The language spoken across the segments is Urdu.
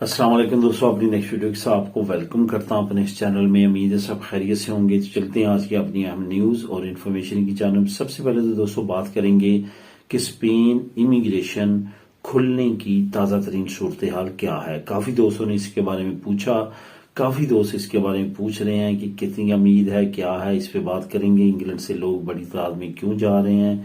السلام علیکم دوستوں، اپنی نیکسٹ ویڈیو کے ساتھ آپ کو ویلکم کرتا ہوں اپنے اس چینل میں۔ امید ہے سب خیریت سے ہوں گے۔ تو چلتے ہیں آج کی اپنی اہم نیوز اور انفارمیشن کی جانب۔ سب سے پہلے تو دوستوں بات کریں گے کہ اسپین امیگریشن کھلنے کی تازہ ترین صورتحال کیا ہے۔ کافی دوستوں نے اس کے بارے میں پوچھا، کافی دوست اس کے بارے میں پوچھ رہے ہیں کہ کتنی امید ہے، کیا ہے، اس پہ بات کریں گے۔ انگلینڈ سے لوگ بڑی تعداد میں کیوں جا رہے ہیں،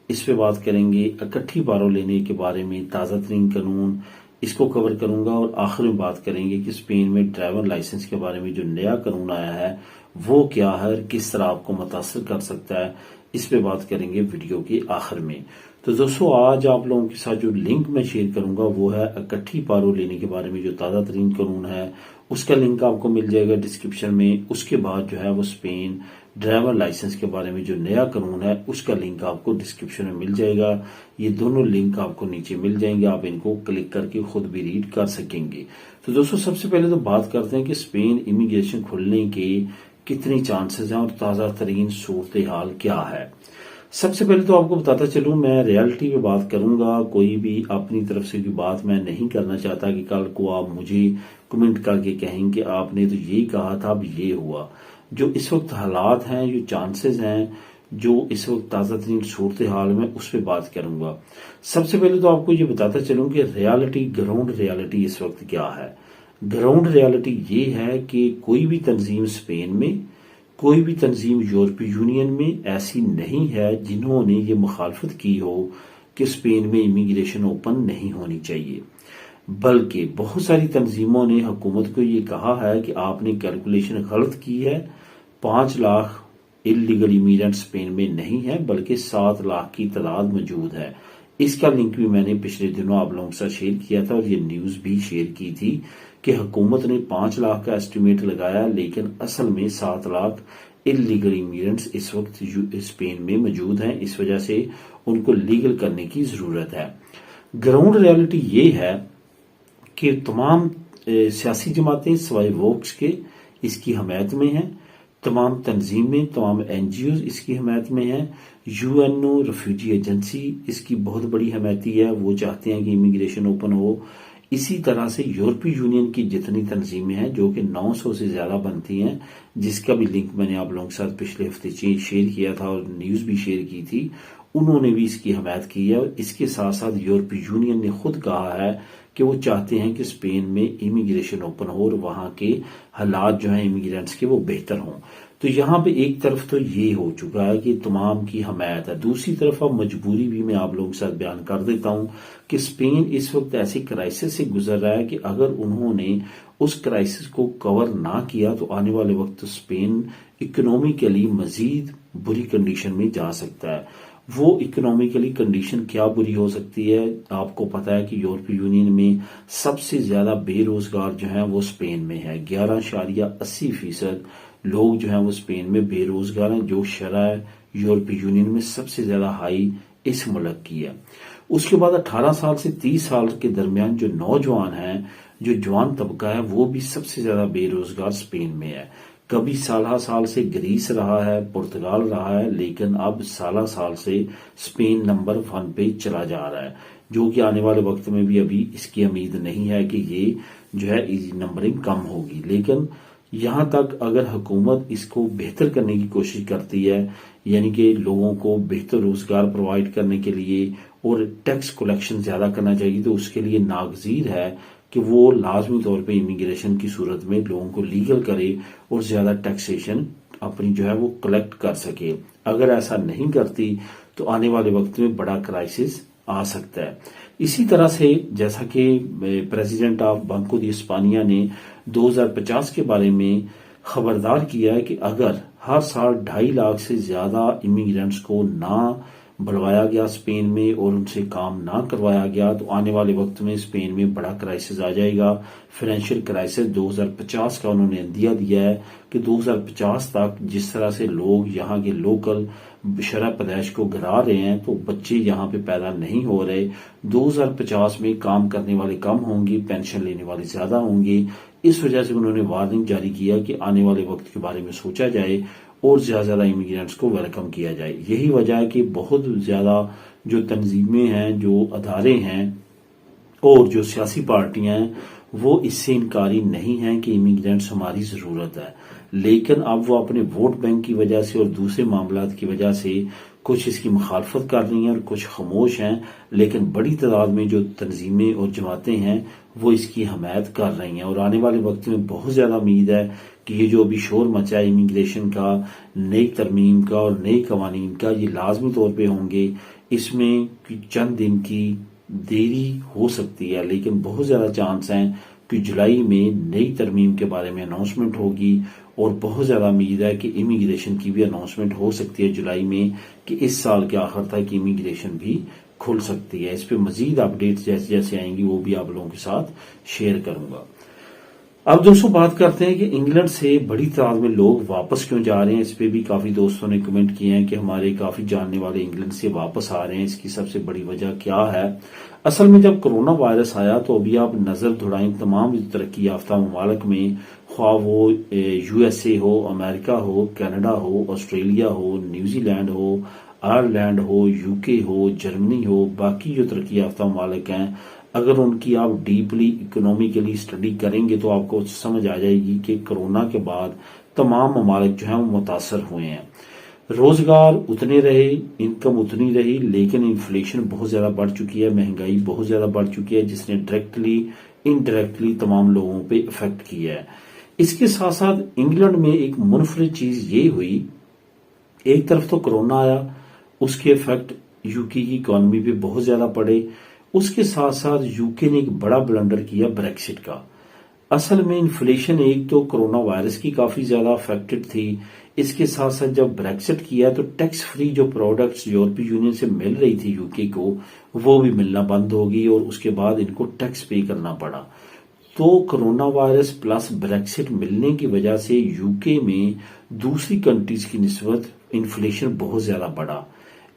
اس پہ بات کریں گے۔ اکٹھی بارو لینے کے بارے میں تازہ ترین قانون، اس کو کور کروں گا، اور آخر میں بات کریں گے کہ اسپین میں ڈرائیور لائسنس کے بارے میں جو نیا قانون آیا ہے وہ کیا ہے اور کس طرح آپ کو متاثر کر سکتا ہے، اس پہ بات کریں گے ویڈیو کے آخر میں۔ تو دوستو آج آپ لوگوں کے ساتھ جو لنک میں شیئر کروں گا وہ ہے اکٹھی بارو لینے کے بارے میں جو تازہ ترین قانون ہے، اس کا لنک آپ کو مل جائے گا ڈسکرپشن میں۔ اس کے بعد جو ہے وہ اسپین ڈرائیور لائسنس کے بارے میں جو نیا قانون ہے اس کا لنک آپ کو ڈسکرپشن میں مل جائے گا۔ یہ دونوں لنک آپ کو نیچے مل جائیں گے، آپ ان کو کلک کر کے خود بھی ریڈ کر سکیں گے۔ تو دوستو سب سے پہلے تو بات کرتے ہیں کہ اسپین امیگریشن کھلنے کے کتنی چانسز ہیں اور تازہ ترین صورتحال کیا ہے۔ سب سے پہلے تو آپ کو بتاتا چلوں، میں ریالٹی پہ بات کروں گا، کوئی بھی اپنی طرف سے کوئی بات میں نہیں کرنا چاہتا کہ کل کو آپ مجھے کمنٹ کر کے کہیں کہ آپ نے تو یہی کہا تھا اب یہ ہوا۔ جو اس وقت حالات ہیں، جو چانسز ہیں، جو اس وقت تازہ ترین صورتحال میں اس پہ بات کروں گا۔ سب سے پہلے تو آپ کو یہ بتاتا چلوں کہ ریالٹی، گراؤنڈ ریالٹی اس وقت کیا ہے۔ گراؤنڈ ریالٹی یہ ہے کہ کوئی بھی تنظیم اسپین میں، کوئی بھی تنظیم یورپی یونین میں ایسی نہیں ہے جنہوں نے یہ مخالفت کی ہو کہ اسپین میں امیگریشن اوپن نہیں ہونی چاہیے، بلکہ بہت ساری تنظیموں نے حکومت کو یہ کہا ہے کہ آپ نے کیلکولیشن غلط کی ہے، 5 لاکھ انلیگل امیگرینٹ اسپین میں نہیں ہے بلکہ 7 لاکھ کی تعداد موجود ہے۔ اس کا لنک بھی میں نے پچھلے دنوں آپ لوگوں کے ساتھ شیئر کیا تھا اور یہ نیوز بھی شیئر کی تھی کہ حکومت نے 5 لاکھ کا ایسٹیمیٹ لگایا، لیکن اصل میں 7 لاکھ انلیگل امیگرینٹس اس وقت اسپین میں موجود ہیں، اس وجہ سے ان کو لیگل کرنے کی ضرورت ہے۔ گراؤنڈ ریالٹی یہ ہے کہ تمام سیاسی جماعتیں سوائے ووکس کے اس کی حمایت میں ہیں، تمام تنظیمیں، تمام این جی اوز اس کی حمایت میں ہیں، U N O refugee agency اس کی بہت بڑی حمایتی ہے، وہ چاہتے ہیں کہ امیگریشن اوپن ہو۔ اسی طرح سے یورپی یونین کی جتنی تنظیمیں ہیں جو کہ 900 سے زیادہ بنتی ہیں، جس کا بھی لنک میں نے آپ لوگوں کے ساتھ پچھلے ہفتے شیئر کیا تھا اور نیوز بھی شیئر کی تھی، انہوں نے بھی اس کی حمایت کی ہے۔ اور اس کے ساتھ ساتھ یورپی یونین نے خود کہا ہے کہ وہ چاہتے ہیں کہ اسپین میں امیگریشن اوپن ہو اور وہاں کے حالات جو ہیں امیگرینٹس کے وہ بہتر ہوں۔ تو یہاں پہ ایک طرف تو یہ ہو چکا ہے کہ تمام کی حمایت ہے، دوسری طرف اب مجبوری بھی میں آپ لوگوں کے ساتھ بیان کر دیتا ہوں کہ اسپین اس وقت ایسی کرائسس سے گزر رہا ہے کہ اگر انہوں نے اس کرائسس کو کور نہ کیا تو آنے والے وقت اسپین اکنومیکلی مزید بری کنڈیشن میں جا سکتا ہے۔ وہ اکنومیکلی کنڈیشن کیا بری ہو سکتی ہے؟ آپ کو پتا ہے کہ یورپی یونین میں سب سے زیادہ بے روزگار جو ہیں وہ اسپین میں ہے، 11.80% لوگ جو ہیں وہ اسپین میں بے روزگار ہیں، جو شرح یورپی یونین میں سب سے زیادہ ہائی اس ملک کی ہے۔ اس کے بعد 18 سال سے 30 سال کے درمیان جو نوجوان ہیں، جو جوان طبقہ ہے، وہ بھی سب سے زیادہ بے روزگار اسپین میں ہے۔ کبھی سالہ سال سے گریس رہا ہے، پرتگال رہا ہے، لیکن اب سالہ سال سے اسپین نمبر 1 پہ چلا جا رہا ہے، جو کہ آنے والے وقت میں بھی ابھی اس کی امید نہیں ہے کہ یہ جو ہے نمبرنگ کم ہوگی۔ لیکن یہاں تک اگر حکومت اس کو بہتر کرنے کی کوشش کرتی ہے، یعنی کہ لوگوں کو بہتر روزگار پرووائڈ کرنے کے لیے اور ٹیکس کلیکشن زیادہ کرنا چاہیے، تو اس کے لیے ناگزیر ہے کہ وہ لازمی طور پہ امیگریشن کی صورت میں لوگوں کو لیگل کرے اور زیادہ ٹیکسیشن اپنی جو ہے وہ کلیکٹ کر سکے۔ اگر ایسا نہیں کرتی تو آنے والے وقت میں بڑا کرائسس آ سکتا ہے۔ اسی طرح سے جیسا کہ پریزیڈنٹ آف بنکو دی اسپانیہ نے 2050 کے بارے میں خبردار کیا ہے کہ اگر ہر سال 2.5 لاکھ سے زیادہ امیگرینٹس کو نہ بلوایا گیا اسپین میں اور ان سے کام نہ کروایا گیا تو آنے والے وقت میں اسپین میں بڑا کرائسس آ جائے گا، فائنینشیل کرائسس 2050 کا انہوں نے اندیا دیا ہے کہ 2050 تک جس طرح سے لوگ یہاں کے لوکل شرح پیدائش کو گرا رہے ہیں تو بچے یہاں پہ پیدا نہیں ہو رہے، 2050 میں کام کرنے والے کم ہوں گے، پینشن لینے والے زیادہ ہوں گے۔ اس وجہ سے انہوں نے وارننگ جاری کیا کہ آنے والے وقت کے بارے میں سوچا جائے اور زیادہ امیگرینٹس کو ویلکم کیا جائے۔ یہی وجہ ہے کہ بہت زیادہ جو تنظیمیں ہیں، جو ادارے ہیں اور جو سیاسی پارٹیاں ہیں، وہ اس سے انکاری نہیں ہیں کہ امیگرینٹس ہماری ضرورت ہے، لیکن اب وہ اپنے ووٹ بینک کی وجہ سے اور دوسرے معاملات کی وجہ سے کچھ اس کی مخالفت کر رہی ہیں اور کچھ خاموش ہیں، لیکن بڑی تعداد میں جو تنظیمیں اور جماعتیں ہیں وہ اس کی حمایت کر رہی ہیں، اور آنے والے وقت میں بہت زیادہ امید ہے کہ یہ جو ابھی شور مچا ہے امیگریشن کا، نئی ترمیم کا اور نئے قوانین کا، یہ لازمی طور پہ ہوں گے۔ اس میں چند دن کی دیری ہو سکتی ہے، لیکن بہت زیادہ چانس ہیں کہ جولائی میں نئی ترمیم کے بارے میں اناؤنسمنٹ ہوگی، اور بہت زیادہ امید ہے کہ امیگریشن کی بھی اناؤنسمنٹ ہو سکتی ہے جولائی میں، کہ اس سال کے آخر تک امیگریشن بھی کھل سکتی ہے۔ اس پہ مزید اپڈیٹس جیسے جیسے آئیں گی وہ بھی آپ لوگوں کے ساتھ شیئر کروں گا۔ اب دوستوں بات کرتے ہیں کہ انگلینڈ سے بڑی تعداد میں لوگ واپس کیوں جا رہے ہیں۔ اس پہ بھی کافی دوستوں نے کمنٹ کیے ہیں کہ ہمارے کافی جاننے والے انگلینڈ سے واپس آ رہے ہیں، اس کی سب سے بڑی وجہ کیا ہے؟ اصل میں جب کرونا وائرس آیا تو ابھی آپ نظر دوڑائیں تمام ترقی یافتہ ممالک میں، خواہ وہ U S A who, America who, Canada who, Australia who, New Zealand who, Ireland who, you کے ہو، جرمنی ہو، باقی جو ترقی یافتہ ممالک ہیں، اگر ان کی آپ ڈیپلی اکنامیکلی اسٹڈی کریں گے تو آپ کو سمجھ آ جائے گی کہ کرونا کے بعد تمام ممالک جو ہیں وہ متاثر ہوئے ہیں۔ روزگار اتنے رہے، انکم اتنی رہی، لیکن انفلیشن بہت زیادہ بڑھ چکی ہے، مہنگائی بہت زیادہ بڑھ چکی ہے، جس نے ڈائریکٹلی انڈائریکٹلی تمام لوگوں پہ افیکٹ کیا ہے۔ اس کے ساتھ ساتھ انگلینڈ میں ایک منفرد چیز یہ ہوئی، ایک طرف تو کرونا آیا، اس کے افیکٹ یو کے کی اکانومی پہ بہت زیادہ پڑے، اس کے ساتھ ساتھ یو کے نے ایک بڑا بلنڈر کیا بریکسٹ کا۔ اصل میں انفلیشن ایک تو کرونا وائرس کی کافی زیادہ افیکٹڈ تھی، اس کے ساتھ ساتھ جب بریکسٹ کیا تو ٹیکس فری جو پروڈکٹس یورپی یونین سے مل رہی تھی یو کے کو، وہ بھی ملنا بند ہوگی، اور اس کے بعد ان کو ٹیکس پے کرنا پڑا۔ تو کرونا وائرس پلس بریکسٹ ملنے کی وجہ سے یو کے میں دوسری کنٹریز کی نسبت انفلیشن بہت زیادہ بڑھا۔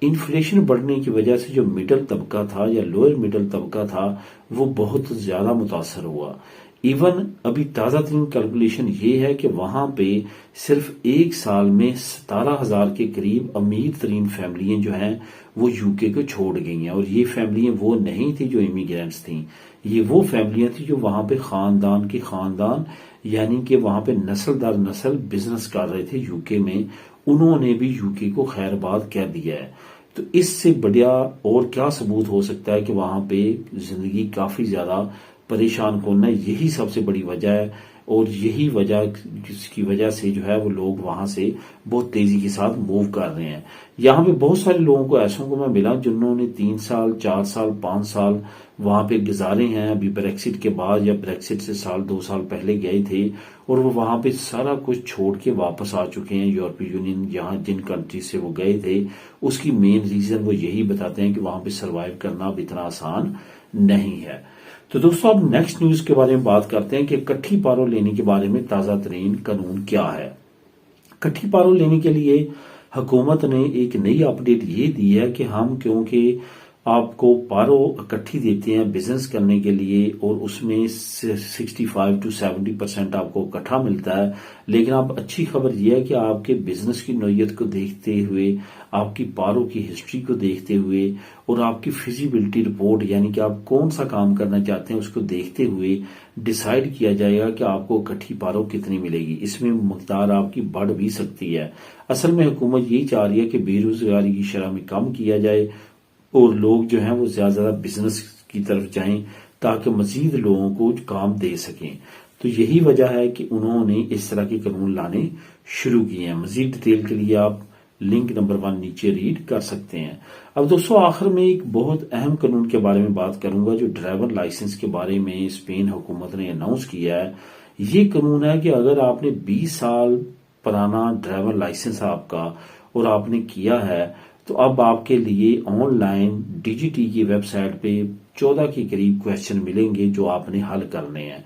انفلیشن بڑھنے کی وجہ سے جو مڈل طبقہ تھا یا لوئر مڈل طبقہ تھا وہ بہت زیادہ متاثر ہوا۔ ایون ابھی تازہ ترین کیلکولیشن یہ ہے کہ وہاں پہ صرف ایک سال میں 17,000 کے قریب امیر ترین فیملیاں جو ہیں وہ یو کے کو چھوڑ گئی ہیں، اور یہ فیملیاں وہ نہیں تھی جو امیگرینٹس تھیں، یہ وہ فیملیاں تھیں جو وہاں پہ خاندان کے خاندان، یعنی کہ وہاں پہ نسل در نسل بزنس کر رہے تھے یو کے میں، انہوں نے بھی یو کے کو خیر باد کہہ دیا ہے۔ تو اس سے بڑا اور کیا ثبوت ہو سکتا ہے کہ وہاں پہ زندگی کافی زیادہ پریشان کن ہے؟ یہی سب سے بڑی وجہ ہے، اور یہی وجہ جس کی وجہ سے جو ہے وہ لوگ وہاں سے بہت تیزی کے ساتھ موو کر رہے ہیں۔ یہاں پہ بہت سارے لوگوں کو ایسوں کو میں ملا جنہوں نے 3 سال 4 سال 5 سال وہاں پہ گزارے ہیں ابھی بریکسٹ کے بعد، یا بریکسٹ سے 1-2 سال پہلے گئے تھے، اور وہ وہاں پہ سارا کچھ چھوڑ کے واپس آ چکے ہیں یورپی یونین، یہاں جن کنٹری سے وہ گئے تھے۔ اس کی مین ریزن وہ یہی بتاتے ہیں کہ وہاں پہ سروائیو کرنا اب اتنا آسان نہیں ہے۔ تو دوستو اب نیکسٹ نیوز کے بارے میں بات کرتے ہیں کہ کٹھی پارو لینے کے بارے میں تازہ ترین قانون کیا ہے۔ کٹھی پارو لینے کے لیے حکومت نے ایک نئی اپڈیٹ یہ دی ہے کہ ہم کیونکہ آپ کو پارو اکٹھی دیتے ہیں بزنس کرنے کے لیے، اور اس میں 65 to 70% آپ کو اکٹھا ملتا ہے، لیکن اب اچھی خبر یہ ہے کہ آپ کے بزنس کی نوعیت کو دیکھتے ہوئے، آپ کی پارو کی ہسٹری کو دیکھتے ہوئے، اور آپ کی فیزیبلٹی رپورٹ یعنی کہ آپ کون سا کام کرنا چاہتے ہیں اس کو دیکھتے ہوئے ڈیسائیڈ کیا جائے گا کہ آپ کو اکٹھی پارو کتنی ملے گی۔ اس میں مقدار آپ کی بڑھ بھی سکتی ہے۔ اصل میں حکومت یہی چاہ رہی ہے کہ بے روزگاری کی شرح میں کم کیا جائے، اور لوگ جو ہیں وہ زیادہ زیادہ بزنس کی طرف جائیں تاکہ مزید لوگوں کو کام دے سکیں۔ تو یہی وجہ ہے کہ انہوں نے اس طرح کے قانون لانے شروع کیے ہیں۔ مزید ڈیٹیل کے لیے آپ لنک نمبر 1 نیچے ریڈ کر سکتے ہیں۔ اب دوستو آخر میں ایک بہت اہم قانون کے بارے میں بات کروں گا جو ڈرائیور لائسنس کے بارے میں اسپین حکومت نے اناؤنس کیا ہے۔ یہ قانون ہے کہ اگر آپ نے 20 سال پرانا ڈرائیور لائسنس آپ کا اور آپ نے کیا ہے، تو اب آپ کے لیے online D G T کی ویب سائٹ پہ 14 کے قریب کویشچن ملیں گے جو آپ نے حل کرنے ہیں،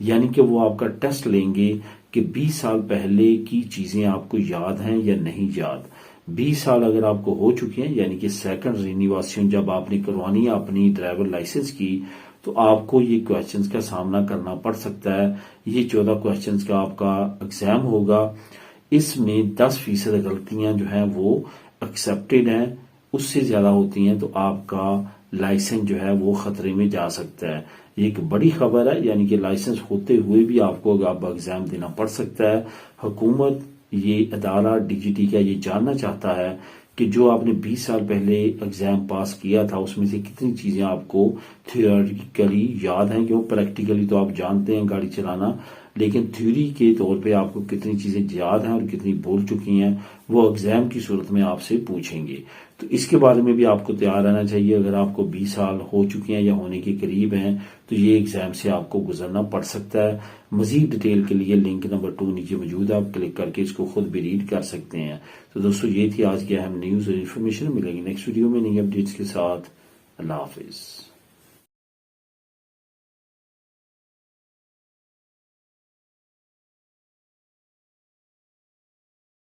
یعنی کہ وہ آپ کا ٹیسٹ لیں گے کہ 20 سال پہلے کی چیزیں آپ کو یاد ہیں یا نہیں یاد۔ 20 سال اگر آپ کو ہو چکے ہیں، یعنی کہ سیکنڈ رینیویشن جب آپ نے کروانی ہے اپنی ڈرائیور لائسنس کی، تو آپ کو یہ کویشچنز کا سامنا کرنا پڑ سکتا ہے۔ یہ 14 کویشچنز کا آپ کا ایگزام ہوگا، اس میں 10% غلطیاں جو ہیں وہ ایکسیپٹڈ ہیں، اس سے زیادہ ہوتی ہیں تو آپ کا لائسنس جو ہے وہ خطرے میں جا سکتا ہے۔ یہ ایک بڑی خبر ہے، یعنی کہ لائسنس ہوتے ہوئے بھی آپ کو اب ایگزام دینا پڑ سکتا ہے۔ حکومت یہ ادارہ ڈی جی ٹی کا یہ جاننا چاہتا ہے کہ جو آپ نے 20 سال پہلے ایگزام پاس کیا تھا اس میں سے کتنی چیزیں آپ کو تھیوریٹیکلی یاد ہیں، کہ وہ پریکٹیکلی تو آپ جانتے ہیں گاڑی چلانا، لیکن تھیوری کے طور پہ آپ کو کتنی چیزیں یاد ہیں اور کتنی بول چکی ہیں وہ ایگزام کی صورت میں آپ سے پوچھیں گے۔ تو اس کے بارے میں بھی آپ کو تیار رہنا چاہیے۔ اگر آپ کو 20 سال ہو چکے ہیں یا ہونے کے قریب ہیں تو یہ ایگزام سے آپ کو گزرنا پڑ سکتا ہے۔ مزید ڈیٹیل کے لیے لنک نمبر 2 نیچے موجود ہے، آپ کلک کر کے اس کو خود بھی ریڈ کر سکتے ہیں۔ تو دوستو یہ تھی آج کی اہم نیوز اور انفارمیشن، ملیں گے نیکسٹ ویڈیو میں نئی اپڈیٹس کے ساتھ۔ اللہ حافظ۔